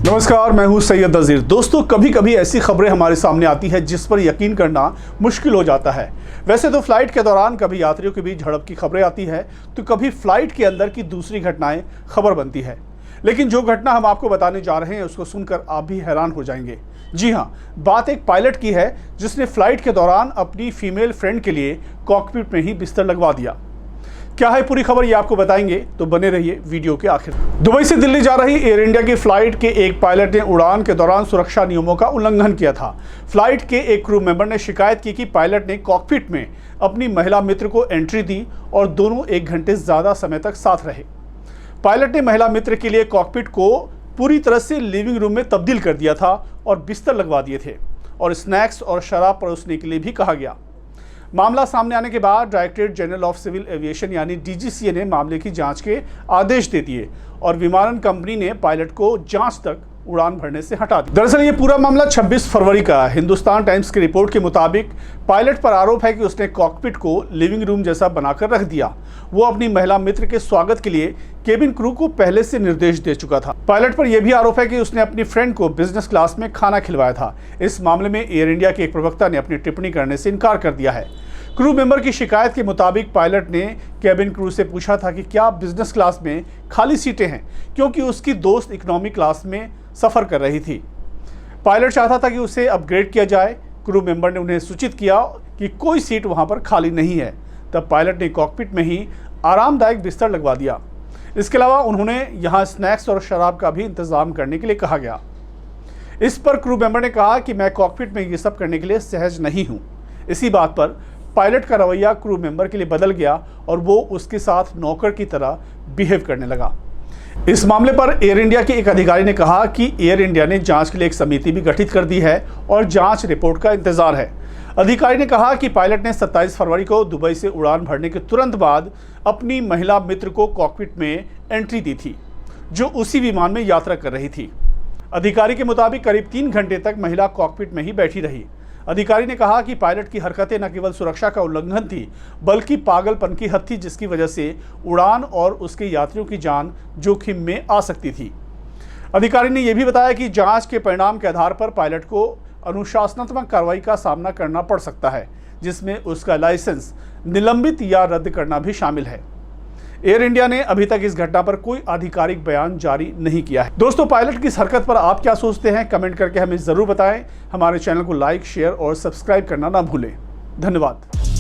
नमस्कार, मैं हूं सैयद नज़ीर। दोस्तों, कभी कभी ऐसी खबरें हमारे सामने आती है जिस पर यकीन करना मुश्किल हो जाता है। वैसे तो फ्लाइट के दौरान कभी यात्रियों के बीच झड़प की खबरें आती है, तो कभी फ्लाइट के अंदर की दूसरी घटनाएं खबर बनती है। लेकिन जो घटना हम आपको बताने जा रहे हैं उसको सुनकर आप भी हैरान हो जाएंगे। जी हाँ, बात एक पायलट की है जिसने फ्लाइट के दौरान अपनी फीमेल फ्रेंड के लिए कॉकपिट में ही बिस्तर लगवा दिया। क्या है पूरी खबर, ये आपको बताएंगे, तो बने रहिए वीडियो के आखिर। दुबई से दिल्ली जा रही एयर इंडिया की फ्लाइट के एक पायलट ने उड़ान के दौरान सुरक्षा नियमों का उल्लंघन किया था। फ्लाइट के एक क्रू मेंबर ने शिकायत की कि पायलट ने कॉकपिट में अपनी महिला मित्र को एंट्री दी और दोनों 1 घंटे ज्यादा समय तक साथ रहे। पायलट ने महिला मित्र के लिए कॉकपिट को पूरी तरह से लिविंग रूम में तब्दील कर दिया था और बिस्तर लगवा दिए थे और स्नैक्स और शराब परोसने के लिए भी कहा गया। मामला सामने आने के बाद Directorate General of Civil Aviation यानी डीजीसीए ने मामले की जांच के आदेश दे दिए और विमानन कंपनी ने पायलट को जांच तक उड़ान भरने से हटा दी। दरअसल ये पूरा मामला 26 फरवरी का है। हिंदुस्तान टाइम्स की रिपोर्ट के मुताबिक पायलट पर आरोप है कि उसने कॉकपिट को लिविंग रूम जैसा बनाकर रख दिया। वो अपनी महिला मित्र के स्वागत के लिए केबिन क्रू को पहले से निर्देश दे चुका था। पायलट पर यह भी आरोप है कि उसने अपनी फ्रेंड को बिजनेस क्लास में खाना खिलवाया था। इस मामले में एयर इंडिया के एक प्रवक्ता ने अपनी टिप्पणी करने से इनकार कर दिया है। क्रू मेंबर की शिकायत के मुताबिक पायलट ने केबिन क्रू से पूछा था कि क्या बिजनेस क्लास में खाली सीटें हैं, क्योंकि उसकी दोस्त इकोनॉमी क्लास में सफ़र कर रही थी। पायलट चाहता था कि उसे अपग्रेड किया जाए। क्रू मेंबर ने उन्हें सूचित किया कि कोई सीट वहां पर खाली नहीं है। तब पायलट ने कॉकपिट में ही आरामदायक बिस्तर लगवा दिया। इसके अलावा उन्होंने यहाँ स्नैक्स और शराब का भी इंतजाम करने के लिए कहा गया। इस पर क्रू मेंबर ने कहा कि मैं कॉकपिट में ये सब करने के लिए सहज नहीं हूँ। इसी बात पर पायलट का रवैया क्रू मेंबर के लिए बदल गया और वो उसके साथ नौकर की तरह बिहेव करने लगा। इस मामले पर एयर इंडिया के एक अधिकारी ने कहा कि एयर इंडिया ने जांच के लिए एक समिति भी गठित कर दी है और जांच रिपोर्ट का इंतजार है। अधिकारी ने कहा कि पायलट ने 27 फरवरी को दुबई से उड़ान भरने के तुरंत बाद अपनी महिला मित्र को कॉकपिट में एंट्री दी थी, जो उसी विमान में यात्रा कर रही थी। अधिकारी के मुताबिक करीब 3 घंटे तक महिला कॉकपिट में ही बैठी रही। अधिकारी ने कहा कि पायलट की हरकतें न केवल सुरक्षा का उल्लंघन थी, बल्कि पागलपन की हद थी, जिसकी वजह से उड़ान और उसके यात्रियों की जान जोखिम में आ सकती थी। अधिकारी ने यह भी बताया कि जांच के परिणाम के आधार पर पायलट को अनुशासनात्मक कार्रवाई का सामना करना पड़ सकता है, जिसमें उसका लाइसेंस निलंबित या रद्द करना भी शामिल है। एयर इंडिया ने अभी तक इस घटना पर कोई आधिकारिक बयान जारी नहीं किया है। दोस्तों, पायलट की इस हरकत पर आप क्या सोचते हैं, कमेंट करके हमें जरूर बताएं। हमारे चैनल को लाइक, शेयर और सब्सक्राइब करना ना भूलें। धन्यवाद।